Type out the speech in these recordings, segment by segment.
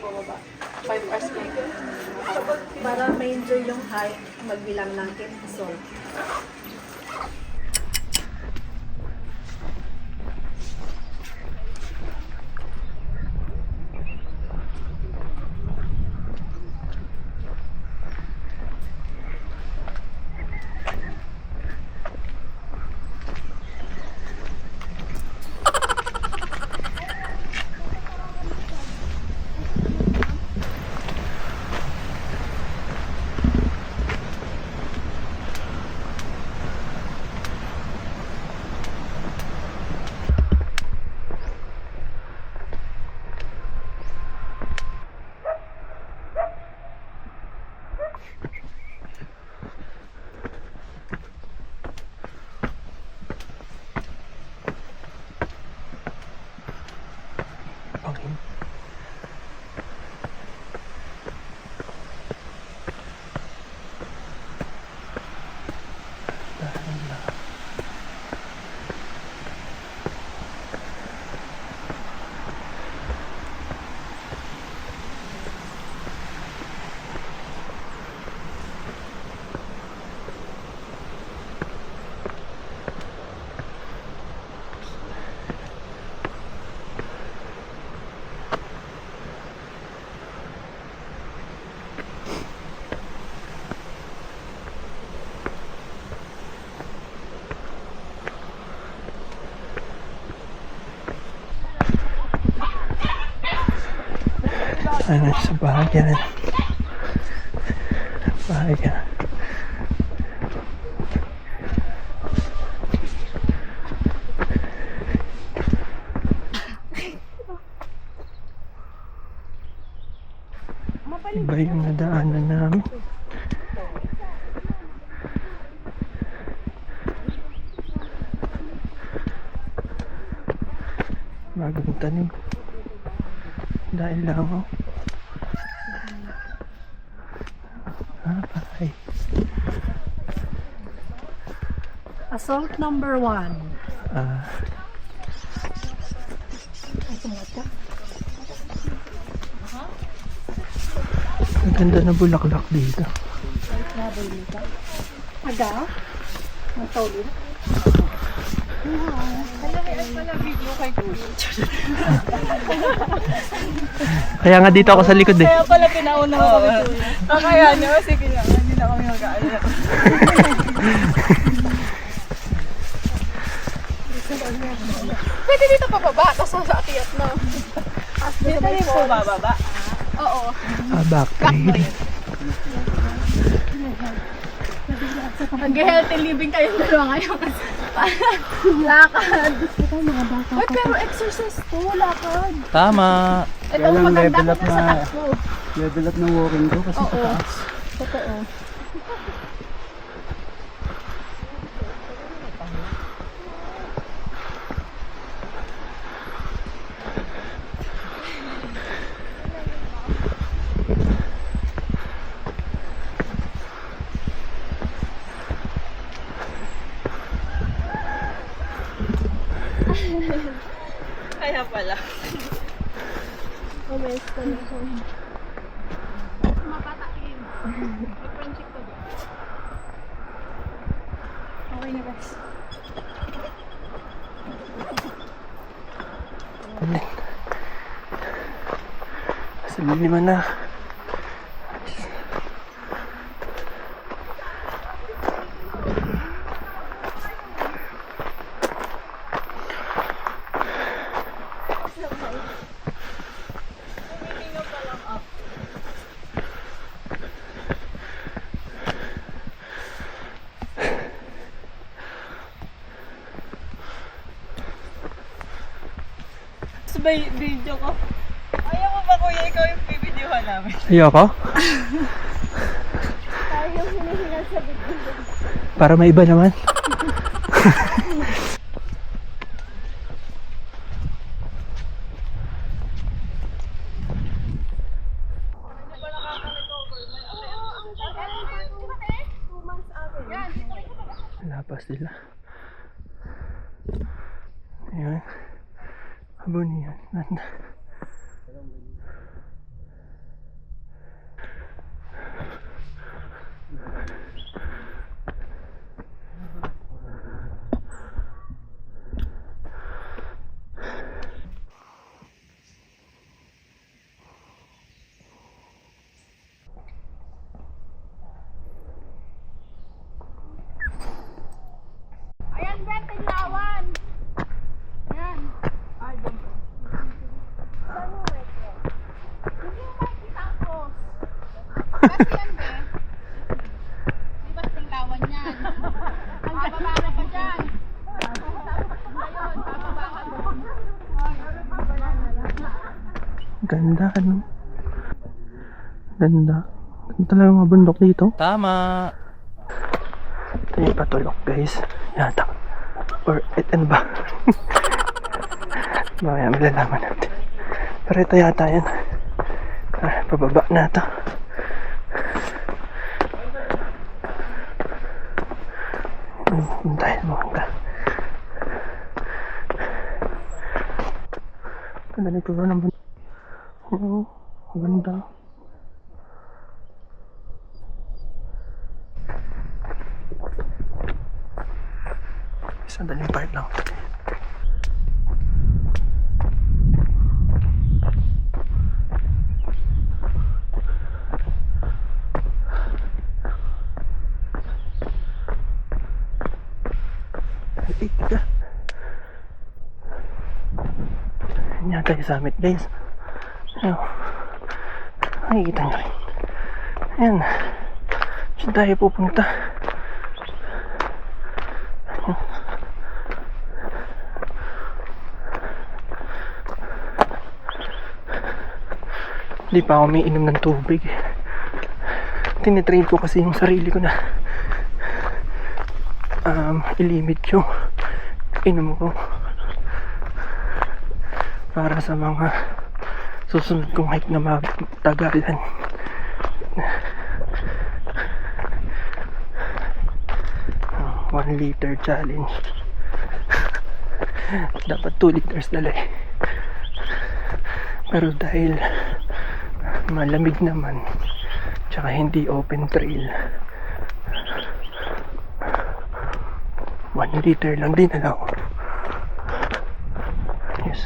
bababa. 5 hours kayo. Para ma-enjoy yung hike, magbilang ng salt. Ano sa bahay yan? Bahay yan. Iba yung nadaanan namin. Bagong tanim. Dahil lang ako. Patay. Assault number 1. Ang ganda na bulaklak dito. Aga? Ang tawid? Kaya nga dito ako sa likod eh. Kaya pala pinauna ko kami Kuya. Kaya niyo, sige nga, hindi na kami mag-aalala. Pwede dito pababa, tapos sa atiyat na. Dito rin po bababa. Oo. Back trail. Mag-healthy living kayong dalawa ngayon. Lakad. Uy, pero exercise to, lakad. Tama. Ito ang maganda ko sa takbo. Level up ng walking ko kasi Oo. Totoo. Kaya pala. Umayos ka na ako. Mapatakin. May friendship ka ba? Okay na guys. Sabihin naman na. Sabay video ko. Ayaw mo ba kuya, ikaw yung bibidyohan namin? Ayoko? Ayaw hinihingal sa video. Para may iba naman. Lapas sila. Ayan. Habon yan. Ganda. Di ba tingtawan yan? Bababa ka pa dyan. Ganda, ano? Ganda. Ganda talaga mga bundok dito. Tama. Ito yung patulok, guys. Yata. Or, ano ba? Mamaya malalaman natin. Pero ito yata yan. Pababa na ito. Hintayin mo hangga. Ganda na ito ng bundok. Oo, ganda. Sandaling part lang. Ika. Yan yata yung summit, guys. Ayun. Nakikita nyo rin. Ayan. Saan tayo pupunta? Hindi pa ako may inom ng tubig. Tinitrain ko kasi yung sarili ko na ilimit yung inom ko para sa mga susunod kong hike na matagalan. 1 liter challenge. Dapat 2 liters dala eh. Pero dahil malamig naman tsaka hindi open trail, 1 liter lang din alaw. Yes.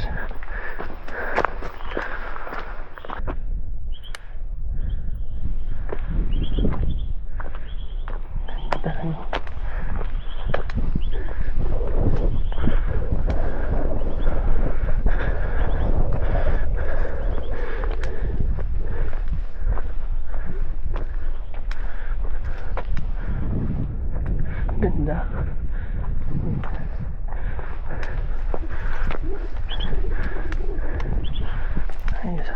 Ganda. Ayos.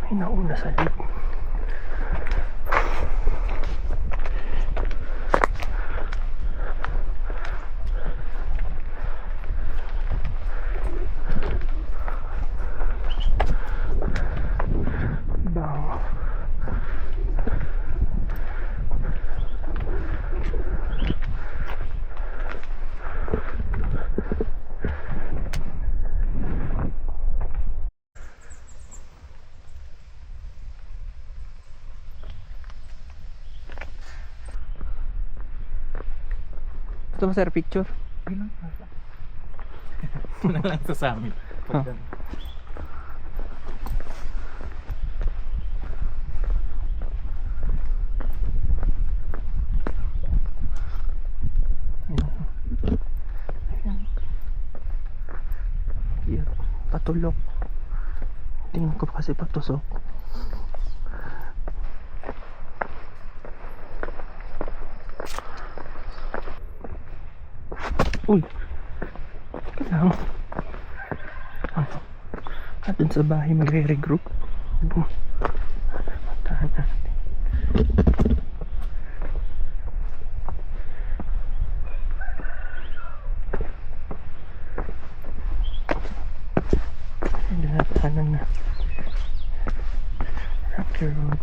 May nauna sa lip. Bang. Gusto mo sir picture? Ito na lang sa summit. Cute. Patulok. Tingnan ko kasi patusok. Uy! Kailangan. Ano? At dun sa bahay magre-regroup. Tahan natin. Tahanan na. Rocky Road.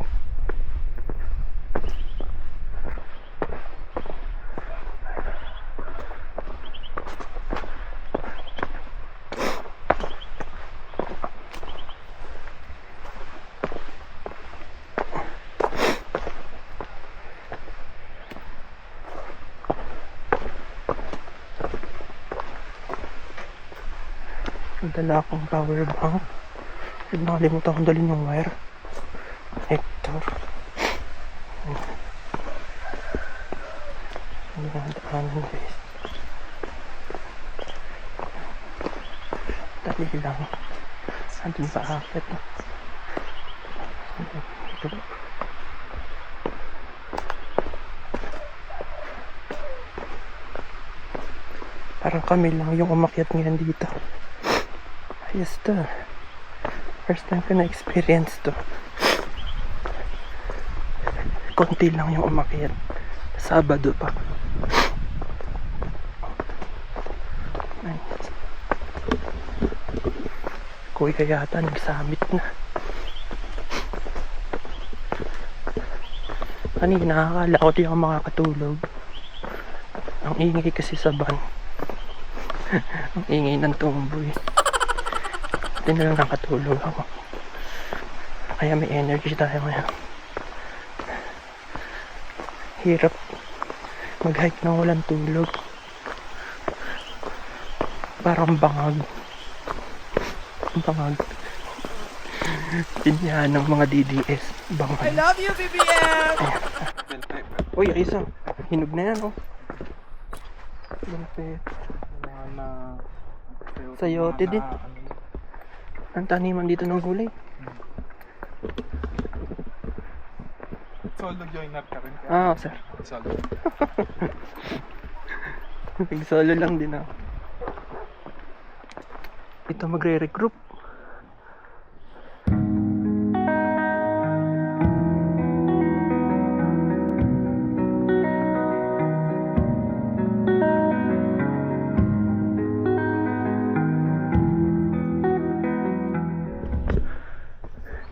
Dala akong power bank. Nakalimutan kong dalhin yung wire. Hector. Hindi na daanan guys. Dali lang. Andun pa akit. Ito. Parang kami lang yung umakyat ngayon dito. Ayos to. First time ko na-experience to. Konti lang yung umakyat. Sabado pa. Ayos. Kuya yata nag-summit na. Kanina akala ko di ako makakatulog. Ang ingay kasi sa van. Ang ingay ng tumboy. Hindi na lang nakatulog ako. Kaya may energy tayo ngayon. Hirap mag-hike nang walang tulog. Parang bangag. Bangag. Tinyahan ng mga DDS. Bangag. I love you, BBM! Uy, isa. Hinog na yan, oh. Malapit. Sayote din. Ang taniman dito ng gulay. Solo joiner ka rin. Ah, sir. Solo. Nag-solo lang din ako. Ito magre-regroup.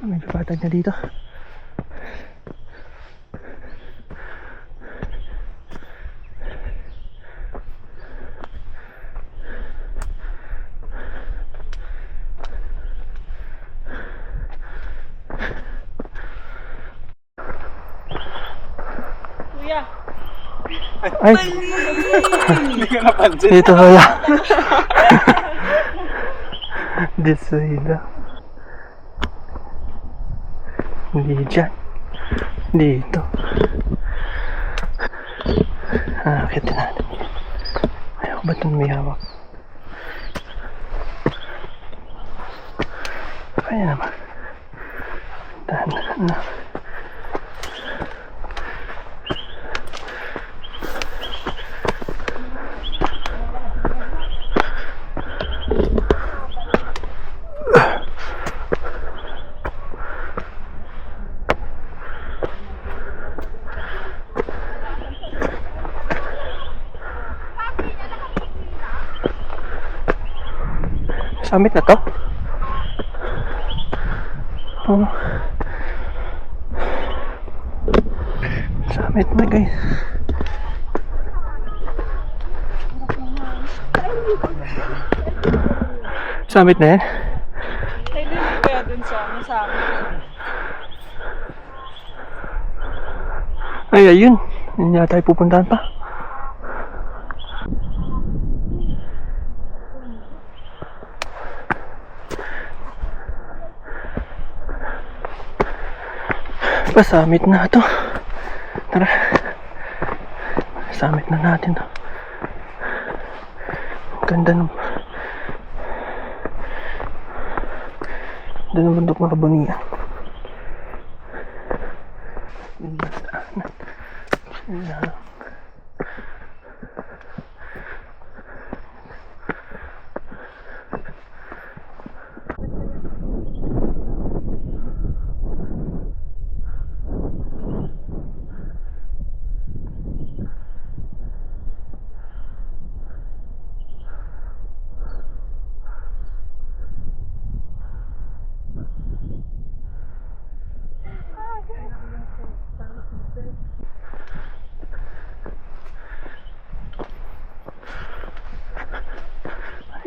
Medyo patag na dito. Kuya, Ay! Hindi ka napansin. Dito wala. This way lang. Hindi dyan. Dito. Akitin natin. Ayaw ba itong may hawak? Kaya naman. Dahan-dahan na. Summit na to? Oh. Summit na guys. Summit na yan? kailan mo kaya dun sa amin? Ay, ayun. Hindi na tayo pupuntahan pa. Summit na to. Tara. Summit na natin to. Ganda ng ganda ng bundok ng Kabunian.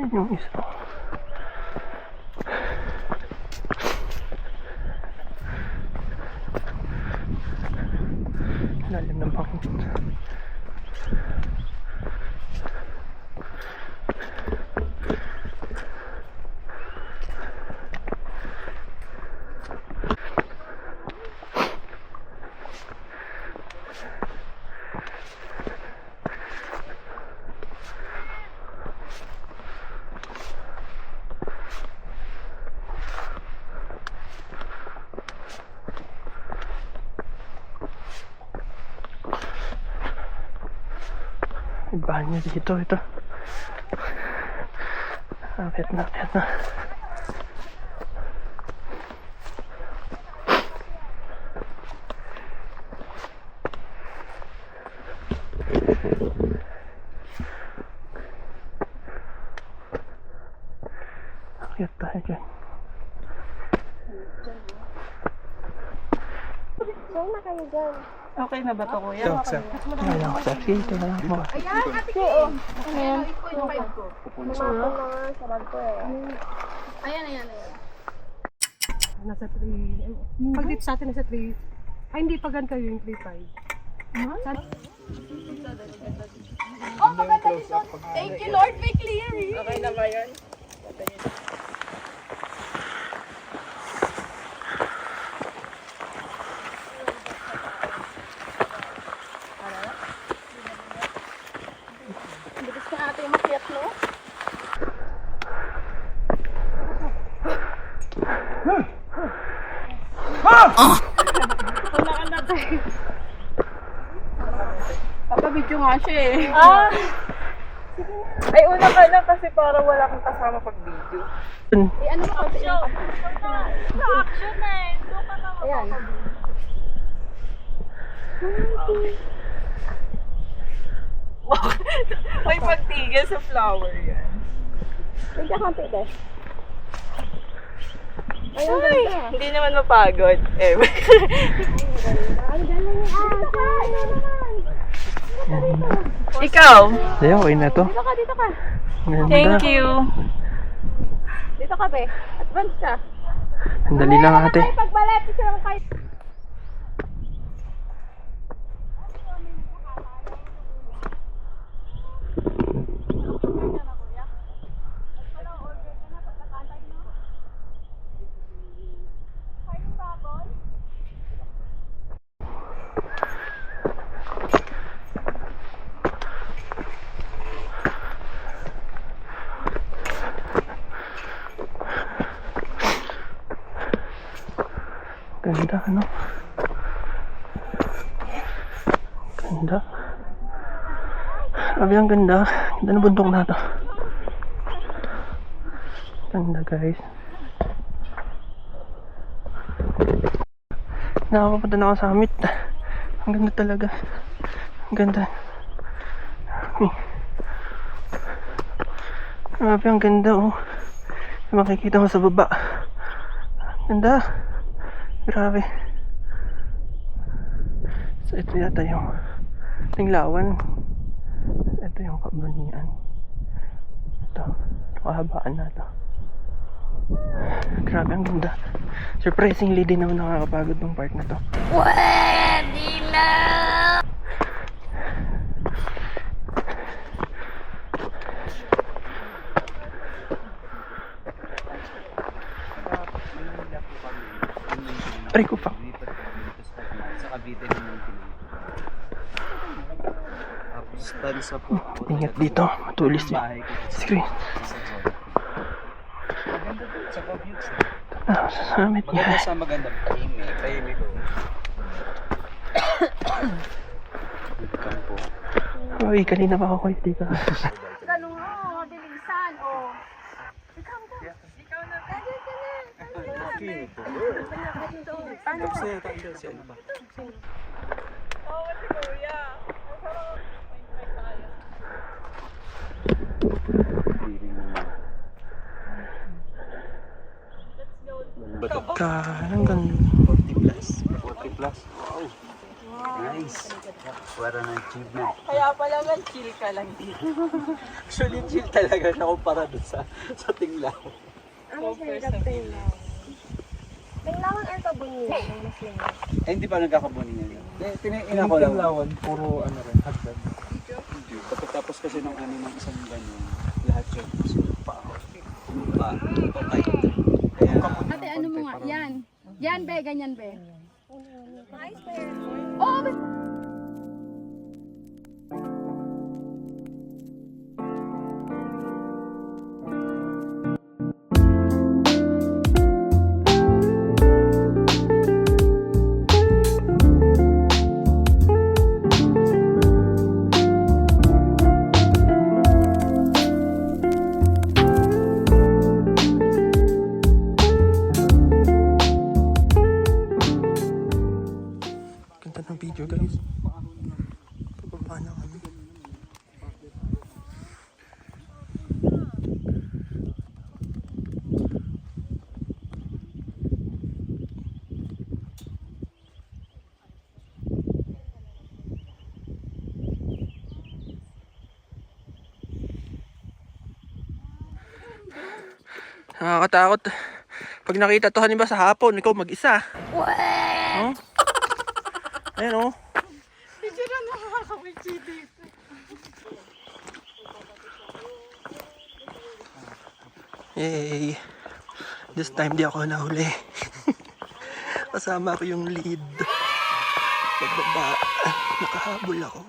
Ayun yung isa. Lalim ng bangin. May banyo dito, ito. Akit na, akit na. Akit tayo dyan. Saan na kayo dyan? Okay na ba ito, kuya? Wala lang ako sa ito na lang mo. Ayan, ate Kay! Ayan. Ayan. Nasa 3. Pag dito sa atin nasa 3. Ay, hindi pa ganito yung 3.5. Oh, maganda dito. Thank you, Lord, may clearing. Okay na ba yun? Bilis na ate makiat, no? Papa-video nga siya eh. Ay, una ka lang kasi para wala kang kasama pag video. Ano ba kasi yung Action na eh. Doon ka na Ayan. May pagtigil sa flower yan. Pwede ka pwede. Hindi naman mapagod. Eh. Ay, galing. Ikaw? Hindi, okay na to. Dito ka. Ganda. Thank you. Dito ka, be. Advance ka. Ang dali lang ate. Pagbalat, isa lang kayo. Ganda, ano? Ganda. Sabi ang ganda. Ganda na bundok na to. Ganda, guys. Nakakapunta na ako sa summit. Ang ganda talaga. Ang ganda. Grabe, ang ganda, oh. Makikita mo sa baba. Ganda. Grabe. So ito yata yung Tinglawan. Ito yung Kabunian. Ito. Kahabaan na ito. Grabe, ang ganda. Surprisingly din naman nakakapagod ng part na to. Pwede na! Aray ko pa. Sa Cavite naman tapos tansa po. Ingat dito. Matulis yung Bahay ko screen. sa Cavite. Sa summit niya. Maganda sa magandang tahimik ko. Kampo. Uy, kanina pa ako dito. Ganun nga, dilisan, oh. Ikaw na. Tapos na yata yung si ano ba? Oo, si kuya. Ang ganda. 40 plus. 40 plus. Wow. Nice. What an achievement. Kaya pala man, chill ka lang dito. Actually, chill talaga siya kumpara dun sa Tinglawan. Ano sa hirap tingnan? Tinglawan or Kabunian? Ang mas lingaw. Eh, hindi pa nagkakabuni niya. Tiniina ko lang. Tinglawan, puro ano rin, hagdan. Tapos kasi ng ano ng isang ganyan, lahat yun. Pa. Okay. Ate, ano mo nga? Yan. Yan, be. Ganyan, be. Nice, be. Oh, pa na kami. Nakakatakot. Pag nakita to halimbawa sa hapon, ikaw mag-isa. Oh? Ayan oh. Medyo na nakakawitsi dito. Yay. This time di ako nahuli. Kasama ko yung lead. Pagbaba, nakahabol ako.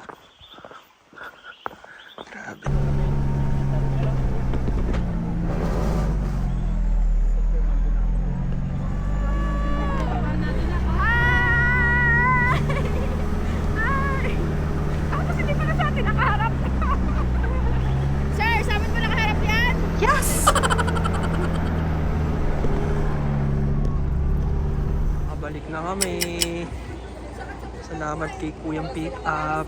Grabe. Sir, sa amin ba nakaharap yan? Nakabalik na kami. Salamat kay Kuyang Pick Up.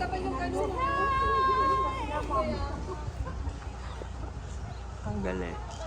Ang galing.